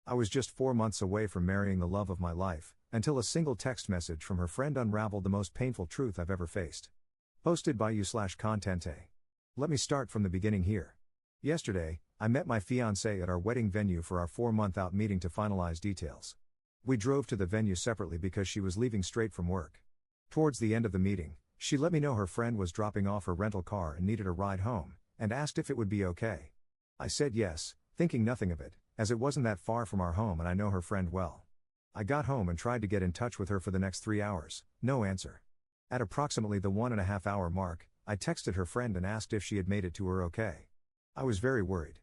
I was just 4 months away from marrying the love of my life, until a single text message from her friend unraveled the most painful truth I've ever faced. Posted by you/Contente. Let me start from the beginning here. Yesterday, I met my fiancée at our wedding venue for our 4-month out meeting to finalize details. We drove to the venue separately because she was leaving straight from work. Towards the end of the meeting, she let me know her friend was dropping off her rental car and needed a ride home, and asked if it would be okay. I said yes, thinking nothing of it, as it wasn't that far from our home and I know her friend well. I got home and tried to get in touch with her for the next 3 hours, no answer. At approximately the 1.5 hour mark, I texted her friend and asked if she had made it to her okay. I was very worried.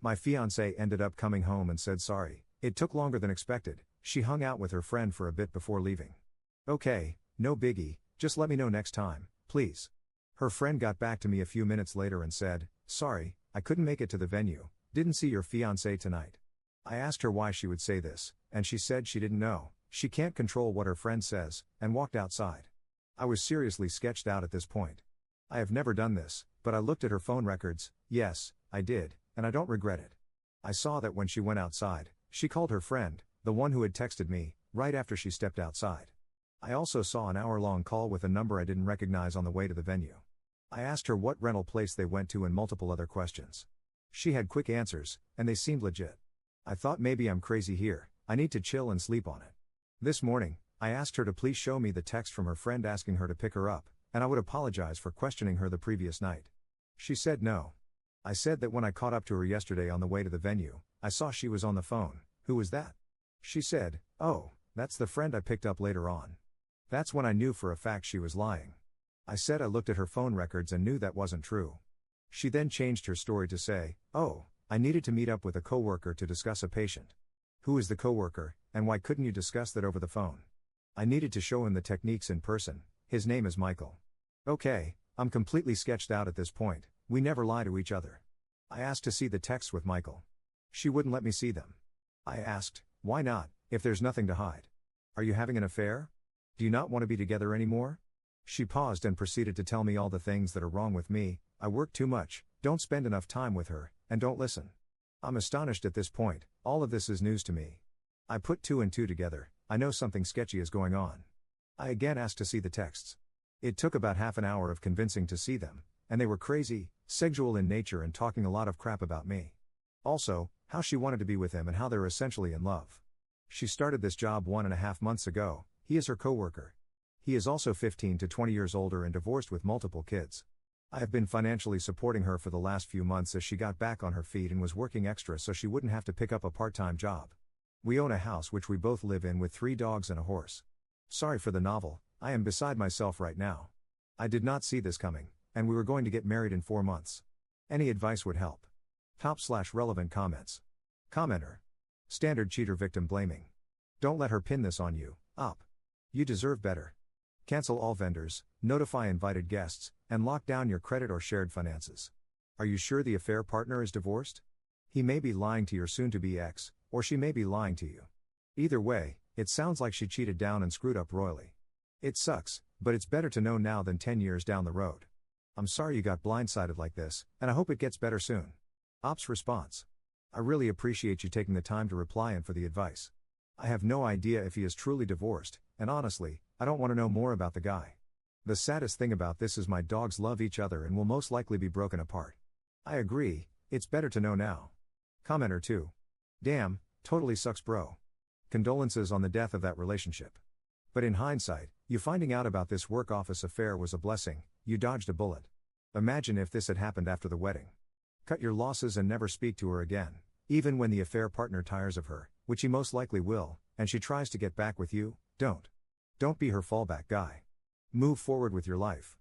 My fiancée ended up coming home and said sorry, it took longer than expected, she hung out with her friend for a bit before leaving. Okay, no biggie, just let me know next time, please. Her friend got back to me a few minutes later and said, sorry, I couldn't make it to the venue, didn't see your fiancé tonight. I asked her why she would say this, and she said she didn't know, she can't control what her friend says, and walked outside. I was seriously sketched out at this point. I have never done this, but I looked at her phone records, yes, I did, and I don't regret it. I saw that when she went outside, she called her friend, the one who had texted me, right after she stepped outside. I also saw an hour-long call with a number I didn't recognize on the way to the venue. I asked her what rental place they went to and multiple other questions. She had quick answers, and they seemed legit. I thought maybe I'm crazy here, I need to chill and sleep on it. This morning, I asked her to please show me the text from her friend asking her to pick her up, and I would apologize for questioning her the previous night. She said no. I said that when I caught up to her yesterday on the way to the venue, I saw she was on the phone. Who was that? She said, oh, that's the friend I picked up later on. That's when I knew for a fact she was lying. I said I looked at her phone records and knew that wasn't true. She then changed her story to say, oh, I needed to meet up with a coworker to discuss a patient. Who is the coworker, and why couldn't you discuss that over the phone? I needed to show him the techniques in person, his name is Michael. Okay, I'm completely sketched out at this point, we never lie to each other. I asked to see the texts with Michael. She wouldn't let me see them. I asked, why not, if there's nothing to hide? Are you having an affair? Do you not want to be together anymore? She paused and proceeded to tell me all the things that are wrong with me. I work too much, don't spend enough time with her, and don't listen. I'm astonished at this point, all of this is news to me. I put 2 and 2 together, I know something sketchy is going on. I again asked to see the texts. It took about half an hour of convincing to see them, and they were crazy, sexual in nature and talking a lot of crap about me. Also, how she wanted to be with him and how they're essentially in love. She started this job 1.5 months ago, he is her coworker. He is also 15 to 20 years older and divorced with multiple kids. I have been financially supporting her for the last few months as she got back on her feet and was working extra so she wouldn't have to pick up a part-time job. We own a house which we both live in with 3 dogs and a horse. Sorry for the novel, I am beside myself right now. I did not see this coming, and we were going to get married in 4 months. Any advice would help. Top/relevant comments. Commenter. Standard cheater victim blaming. Don't let her pin this on you, up. You deserve better. Cancel all vendors, notify invited guests, and lock down your credit or shared finances. Are you sure the affair partner is divorced? He may be lying to your soon-to-be ex, or she may be lying to you. Either way, it sounds like she cheated down and screwed up royally. It sucks, but it's better to know now than 10 years down the road. I'm sorry you got blindsided like this, and I hope it gets better soon. Ops response. I really appreciate you taking the time to reply and for the advice. I have no idea if he is truly divorced, and honestly, I don't want to know more about the guy. The saddest thing about this is my dogs love each other and will most likely be broken apart. I agree, it's better to know now. Commenter 2. Damn, totally sucks bro. Condolences on the death of that relationship. But in hindsight, you finding out about this work office affair was a blessing, you dodged a bullet. Imagine if this had happened after the wedding. Cut your losses and never speak to her again, even when the affair partner tires of her, which he most likely will, and she tries to get back with you, don't. Don't be her fallback guy. Move forward with your life.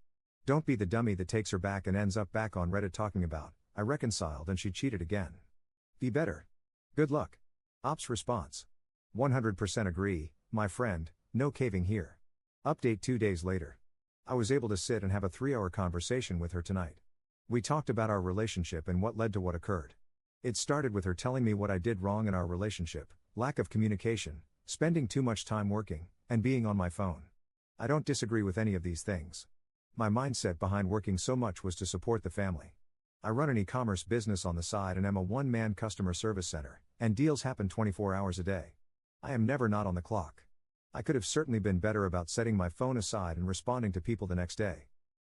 Don't be the dummy that takes her back and ends up back on Reddit talking about, I reconciled and she cheated again. Be better. Good luck. Ops response. 100% agree, my friend, no caving here. Update 2 days later. I was able to sit and have a 3-hour conversation with her tonight. We talked about our relationship and what led to what occurred. It started with her telling me what I did wrong in our relationship, lack of communication, spending too much time working, and being on my phone. I don't disagree with any of these things. My mindset behind working so much was to support the family. I run an e-commerce business on the side and am a one-man customer service center, and deals happen 24 hours a day. I am never not on the clock. I could have certainly been better about setting my phone aside and responding to people the next day.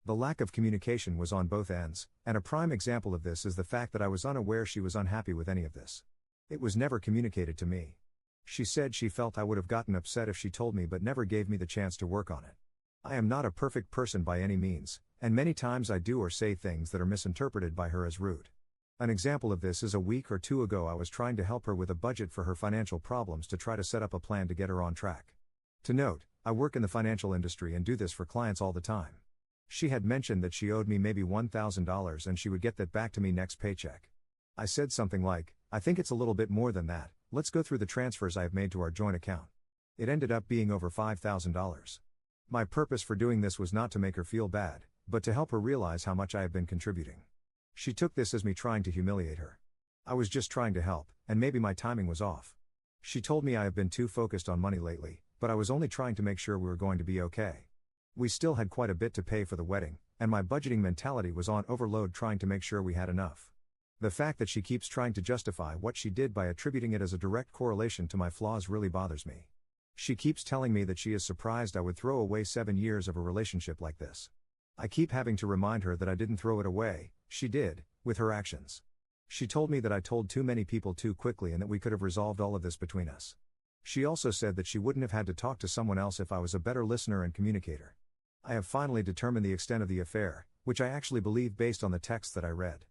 The lack of communication was on both ends, and a prime example of this is the fact that I was unaware she was unhappy with any of this. It was never communicated to me. She said she felt I would have gotten upset if she told me, but never gave me the chance to work on it. I am not a perfect person by any means, and many times I do or say things that are misinterpreted by her as rude. An example of this is a week or two ago I was trying to help her with a budget for her financial problems to try to set up a plan to get her on track. To note, I work in the financial industry and do this for clients all the time. She had mentioned that she owed me maybe $1,000 and she would get that back to me next paycheck. I said something like, "I think it's a little bit more than that, let's go through the transfers I have made to our joint account." It ended up being over $5,000. My purpose for doing this was not to make her feel bad, but to help her realize how much I have been contributing. She took this as me trying to humiliate her. I was just trying to help, and maybe my timing was off. She told me I have been too focused on money lately, but I was only trying to make sure we were going to be okay. We still had quite a bit to pay for the wedding, and my budgeting mentality was on overload trying to make sure we had enough. The fact that she keeps trying to justify what she did by attributing it as a direct correlation to my flaws really bothers me. She keeps telling me that she is surprised I would throw away 7 years of a relationship like this. I keep having to remind her that I didn't throw it away, she did, with her actions. She told me that I told too many people too quickly and that we could have resolved all of this between us. She also said that she wouldn't have had to talk to someone else if I was a better listener and communicator. I have finally determined the extent of the affair, which I actually believe based on the text that I read.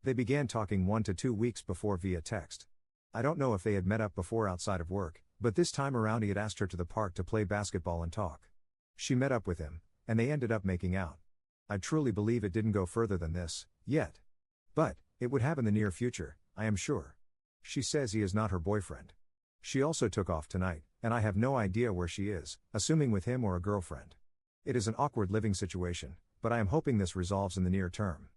They began talking 1 to 2 weeks before via text. I don't know if they had met up before outside of work, but this time around he had asked her to the park to play basketball and talk. She met up with him, and they ended up making out. I truly believe it didn't go further than this, yet. But, it would have in the near future, I am sure. She says he is not her boyfriend. She also took off tonight, and I have no idea where she is, assuming with him or a girlfriend. It is an awkward living situation, but I am hoping this resolves in the near term.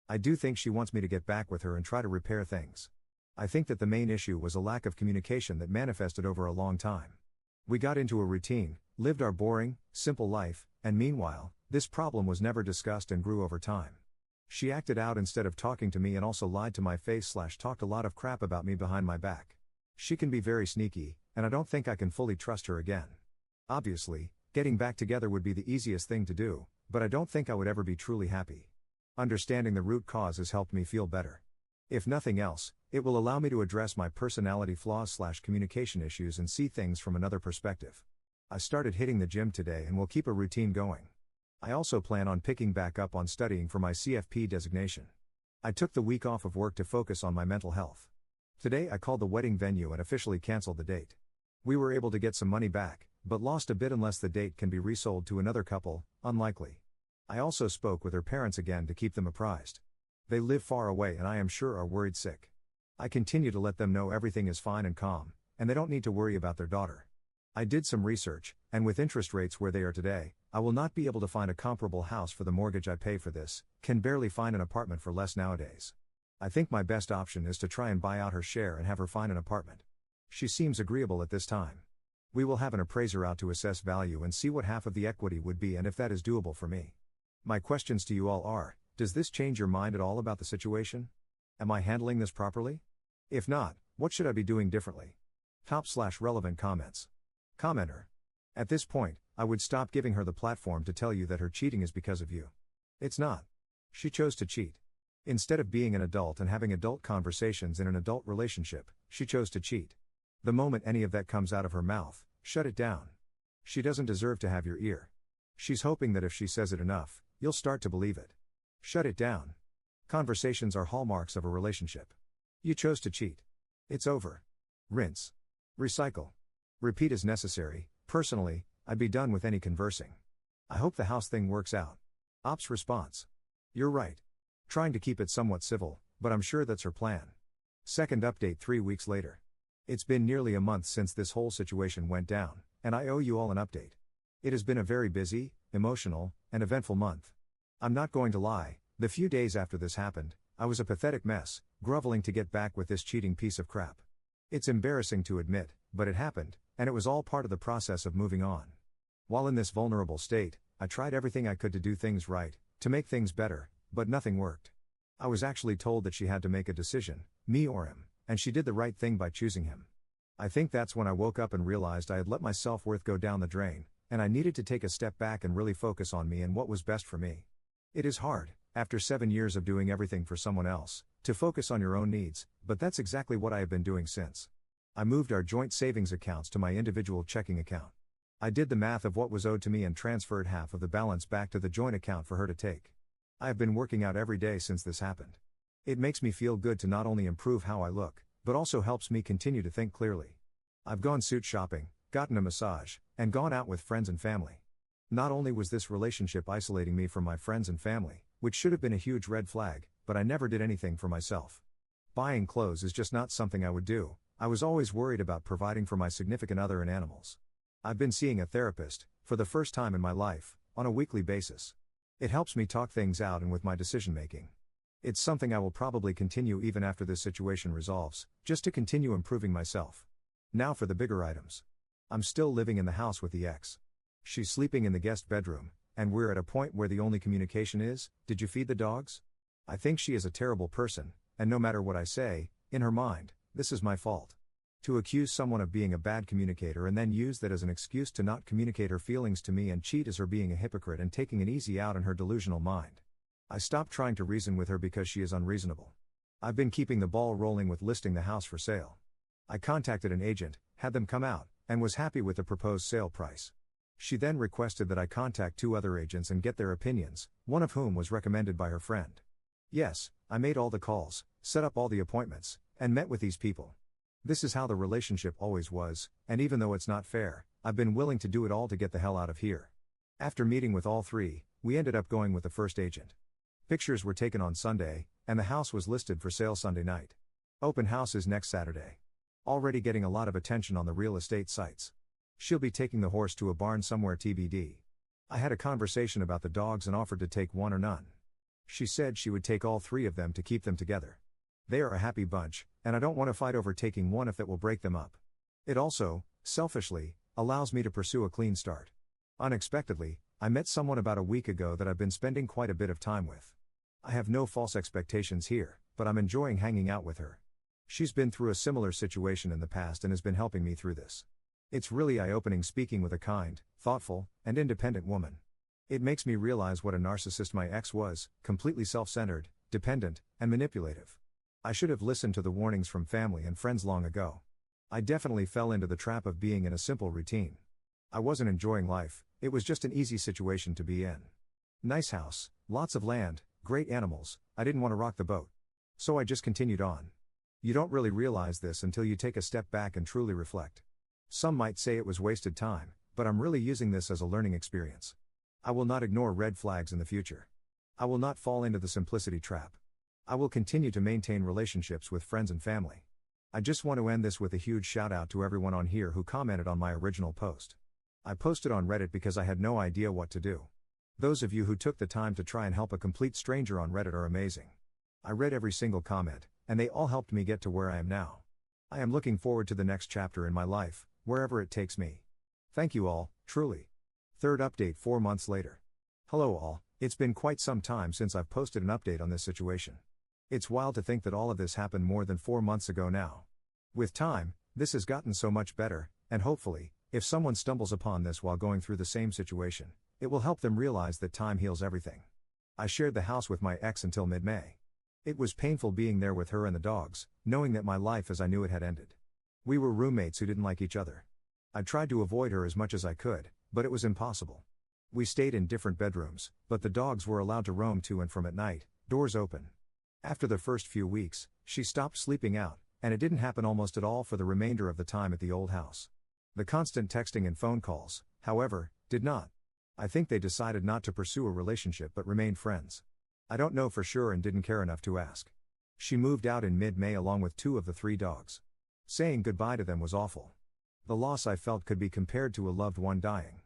I do think she wants me to get back with her and try to repair things. I think that the main issue was a lack of communication that manifested over a long time. We got into a routine, lived our boring, simple life, and meanwhile, this problem was never discussed and grew over time. She acted out instead of talking to me and also lied to my face / talked a lot of crap about me behind my back. She can be very sneaky, and I don't think I can fully trust her again. Obviously, getting back together would be the easiest thing to do, but I don't think I would ever be truly happy. Understanding the root cause has helped me feel better. If nothing else, it will allow me to address my personality flaws / communication issues and see things from another perspective. I started hitting the gym today and will keep a routine going. I also plan on picking back up on studying for my CFP designation. I took the week off of work to focus on my mental health. Today I called the wedding venue and officially canceled the date. We were able to get some money back, but lost a bit unless the date can be resold to another couple, unlikely. I also spoke with her parents again to keep them apprised. They live far away and I am sure are worried sick. I continue to let them know everything is fine and calm, and they don't need to worry about their daughter. I did some research, and with interest rates where they are today, I will not be able to find a comparable house for the mortgage I pay for this, can barely find an apartment for less nowadays. I think my best option is to try and buy out her share and have her find an apartment. She seems agreeable at this time. We will have an appraiser out to assess value and see what half of the equity would be and if that is doable for me. My questions to you all are, does this change your mind at all about the situation? Am I handling this properly? If not, what should I be doing differently? Top/relevant comments. Commenter. At this point, I would stop giving her the platform to tell you that her cheating is because of you. It's not. She chose to cheat. Instead of being an adult and having adult conversations in an adult relationship, she chose to cheat. The moment any of that comes out of her mouth, shut it down. She doesn't deserve to have your ear. She's hoping that if she says it enough, you'll start to believe it. Shut it down. Conversations are hallmarks of a relationship. You chose to cheat. It's over. Rinse. Recycle. Repeat as necessary. Personally, I'd be done with any conversing. I hope the house thing works out. Ops response. You're right. Trying to keep it somewhat civil, but I'm sure that's her plan. Second update 3 weeks later. It's been nearly a month since this whole situation went down, and I owe you all an update. It has been a very busy, emotional, and eventful month. I'm not going to lie, the few days after this happened, I was a pathetic mess, groveling to get back with this cheating piece of crap. It's embarrassing to admit, but it happened, and it was all part of the process of moving on. While in this vulnerable state, I tried everything I could to do things right, to make things better, but nothing worked. I was actually told that she had to make a decision, me or him, and she did the right thing by choosing him. I think that's when I woke up and realized I had let my self-worth go down the drain, and I needed to take a step back and really focus on me and what was best for me. It is hard, after 7 years of doing everything for someone else, to focus on your own needs, but that's exactly what I have been doing since. I moved our joint savings accounts to my individual checking account. I did the math of what was owed to me and transferred half of the balance back to the joint account for her to take. I have been working out every day since this happened. It makes me feel good to not only improve how I look, but also helps me continue to think clearly. I've gone suit shopping, gotten a massage, and gone out with friends and family. Not only was this relationship isolating me from my friends and family, which should have been a huge red flag, but I never did anything for myself. Buying clothes is just not something I would do. I was always worried about providing for my significant other and animals. I've been seeing a therapist, for the first time in my life, on a weekly basis. It helps me talk things out and with my decision making. It's something I will probably continue even after this situation resolves, just to continue improving myself. Now for the bigger items. I'm still living in the house with the ex. She's sleeping in the guest bedroom, and we're at a point where the only communication is, "Did you feed the dogs?" I think she is a terrible person, and no matter what I say, in her mind, this is my fault. To accuse someone of being a bad communicator and then use that as an excuse to not communicate her feelings to me and cheat is her being a hypocrite and taking an easy out in her delusional mind. I stopped trying to reason with her because she is unreasonable. I've been keeping the ball rolling with listing the house for sale. I contacted an agent, had them come out, and was happy with the proposed sale price. She then requested that I contact 2 other agents and get their opinions, one of whom was recommended by her friend. Yes, I made all the calls, set up all the appointments, and met with these people. This is how the relationship always was, and even though it's not fair, I've been willing to do it all to get the hell out of here. After meeting with all 3, we ended up going with the first agent. Pictures were taken on Sunday, and the house was listed for sale Sunday night. Open house is next Saturday. Already getting a lot of attention on the real estate sites. She'll be taking the horse to a barn somewhere TBD. I had a conversation about the dogs and offered to take one or none. She said she would take all 3 of them to keep them together. They are a happy bunch, and I don't want to fight over taking one if that will break them up. It also, selfishly, allows me to pursue a clean start. Unexpectedly, I met someone about a week ago that I've been spending quite a bit of time with. I have no false expectations here, but I'm enjoying hanging out with her. She's been through a similar situation in the past and has been helping me through this. It's really eye-opening speaking with a kind, thoughtful, and independent woman. It makes me realize what a narcissist my ex was, completely self-centered, dependent, and manipulative. I should have listened to the warnings from family and friends long ago. I definitely fell into the trap of being in a simple routine. I wasn't enjoying life, it was just an easy situation to be in. Nice house, lots of land, great animals, I didn't want to rock the boat. So I just continued on. You don't really realize this until you take a step back and truly reflect. Some might say it was wasted time, but I'm really using this as a learning experience. I will not ignore red flags in the future. I will not fall into the simplicity trap. I will continue to maintain relationships with friends and family. I just want to end this with a huge shout out to everyone on here who commented on my original post. I posted on Reddit because I had no idea what to do. Those of you who took the time to try and help a complete stranger on Reddit are amazing. I read every single comment, and they all helped me get to where I am now. I am looking forward to the next chapter in my life, wherever it takes me. Thank you all, truly. Third update 4 months later. Hello all, it's been quite some time since I've posted an update on this situation. It's wild to think that all of this happened more than 4 months ago now. With time, this has gotten so much better, and hopefully, if someone stumbles upon this while going through the same situation, it will help them realize that time heals everything. I shared the house with my ex until mid-May. It was painful being there with her and the dogs, knowing that my life as I knew it had ended. We were roommates who didn't like each other. I tried to avoid her as much as I could, but it was impossible. We stayed in different bedrooms, but the dogs were allowed to roam to and from at night, doors open. After the first few weeks, she stopped sleeping out, and it didn't happen almost at all for the remainder of the time at the old house. The constant texting and phone calls, however, did not. I think they decided not to pursue a relationship but remained friends. I don't know for sure and didn't care enough to ask. She moved out in mid-May along with 2 of the 3 dogs. Saying goodbye to them was awful. The loss I felt could be compared to a loved one dying.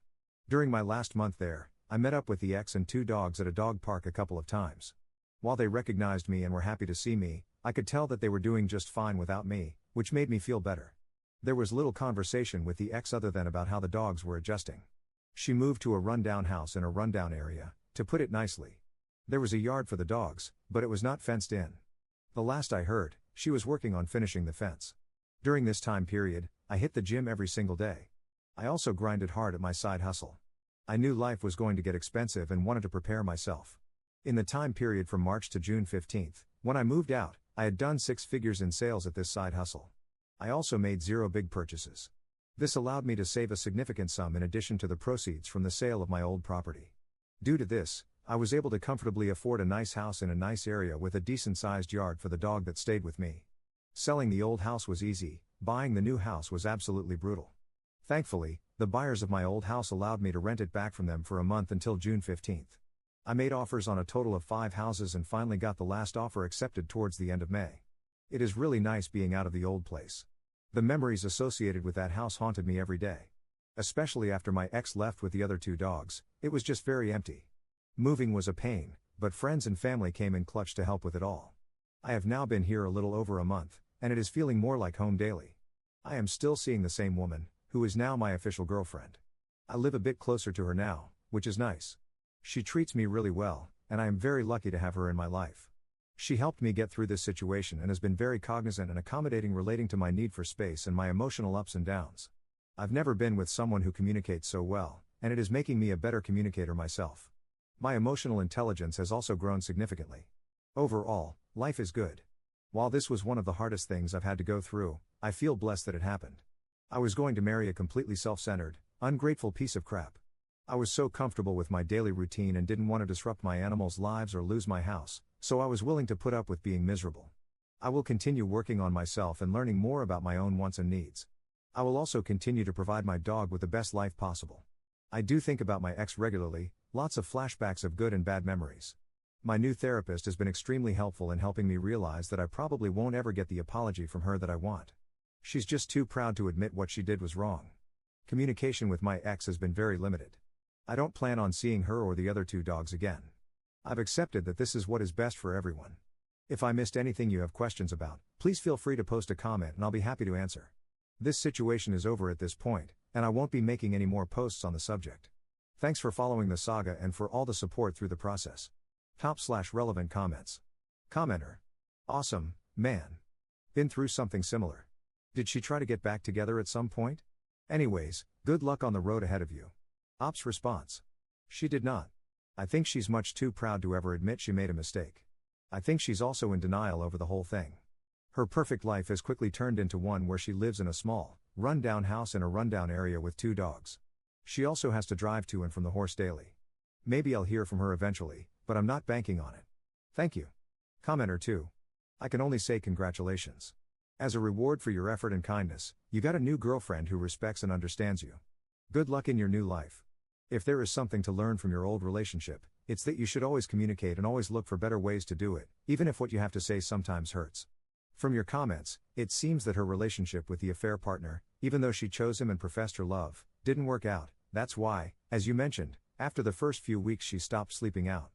During my last month there, I met up with the ex and 2 dogs at a dog park a couple of times. While they recognized me and were happy to see me, I could tell that they were doing just fine without me, which made me feel better. There was little conversation with the ex other than about how the dogs were adjusting. She moved to a rundown house in a rundown area, to put it nicely. There was a yard for the dogs, but it was not fenced in. The last I heard, she was working on finishing the fence. During this time period, I hit the gym every single day. I also grinded hard at my side hustle. I knew life was going to get expensive and wanted to prepare myself. In the time period from March to June 15th, when I moved out, I had done 6 figures in sales at this side hustle. I also made 0 big purchases. This allowed me to save a significant sum in addition to the proceeds from the sale of my old property. Due to this, I was able to comfortably afford a nice house in a nice area with a decent-sized yard for the dog that stayed with me. Selling the old house was easy, buying the new house was absolutely brutal. Thankfully, the buyers of my old house allowed me to rent it back from them for a month until June 15th. I made offers on a total of 5 houses and finally got the last offer accepted towards the end of May. It is really nice being out of the old place. The memories associated with that house haunted me every day. Especially after my ex left with the other 2 dogs, it was just very empty. Moving was a pain, but friends and family came in clutch to help with it all. I have now been here a little over a month, and it is feeling more like home daily. I am still seeing the same woman, who is now my official girlfriend. I live a bit closer to her now, which is nice. She treats me really well, and I am very lucky to have her in my life. She helped me get through this situation and has been very cognizant and accommodating relating to my need for space and my emotional ups and downs. I've never been with someone who communicates so well, and it is making me a better communicator myself. My emotional intelligence has also grown significantly. Overall, life is good. While this was one of the hardest things I've had to go through, I feel blessed that it happened. I was going to marry a completely self-centered, ungrateful piece of crap. I was so comfortable with my daily routine and didn't want to disrupt my animals' lives or lose my house, so I was willing to put up with being miserable. I will continue working on myself and learning more about my own wants and needs. I will also continue to provide my dog with the best life possible. I do think about my ex regularly, lots of flashbacks of good and bad memories. My new therapist has been extremely helpful in helping me realize that I probably won't ever get the apology from her that I want. She's just too proud to admit what she did was wrong. Communication with my ex has been very limited. I don't plan on seeing her or the other 2 dogs again. I've accepted that this is what is best for everyone. If I missed anything you have questions about, please feel free to post a comment and I'll be happy to answer. This situation is over at this point, and I won't be making any more posts on the subject. Thanks for following the saga and for all the support through the process. Top/relevant comments. Commenter. Awesome, man. Been through something similar. Did she try to get back together at some point? Anyways, good luck on the road ahead of you. Ops response. She did not. I think she's much too proud to ever admit she made a mistake. I think she's also in denial over the whole thing. Her perfect life has quickly turned into one where she lives in a small, run-down house in a run-down area with 2 dogs. She also has to drive to and from the horse daily. Maybe I'll hear from her eventually, but I'm not banking on it. Thank you. Commenter 2. I can only say congratulations. As a reward for your effort and kindness, you got a new girlfriend who respects and understands you. Good luck in your new life. If there is something to learn from your old relationship, it's that you should always communicate and always look for better ways to do it, even if what you have to say sometimes hurts. From your comments, it seems that her relationship with the affair partner, even though she chose him and professed her love, didn't work out. That's why, as you mentioned, after the first few weeks she stopped sleeping out.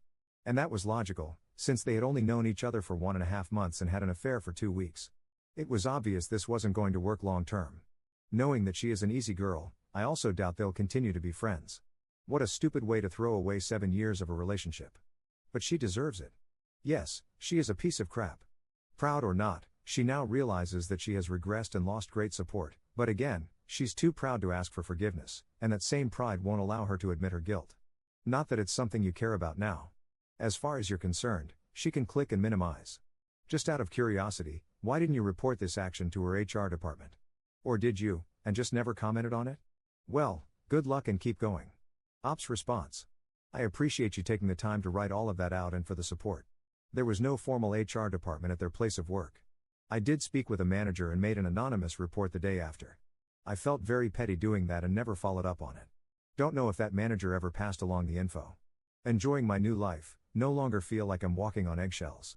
And that was logical, since they had only known each other for 1.5 months and had an affair for 2 weeks. It was obvious this wasn't going to work long term. Knowing that she is an easy girl, I also doubt they'll continue to be friends. What a stupid way to throw away 7 years of a relationship. But she deserves it. Yes, she is a piece of crap. Proud or not, she now realizes that she has regressed and lost great support, but again, she's too proud to ask for forgiveness, and that same pride won't allow her to admit her guilt. Not that it's something you care about now. As far as you're concerned, she can click and minimize. Just out of curiosity, why didn't you report this action to her HR department? Or did you, and just never commented on it? Well, good luck and keep going. Ops response. I appreciate you taking the time to write all of that out and for the support. There was no formal HR department at their place of work. I did speak with a manager and made an anonymous report the day after. I felt very petty doing that and never followed up on it. Don't know if that manager ever passed along the info. Enjoying my new life, no longer feel like I'm walking on eggshells.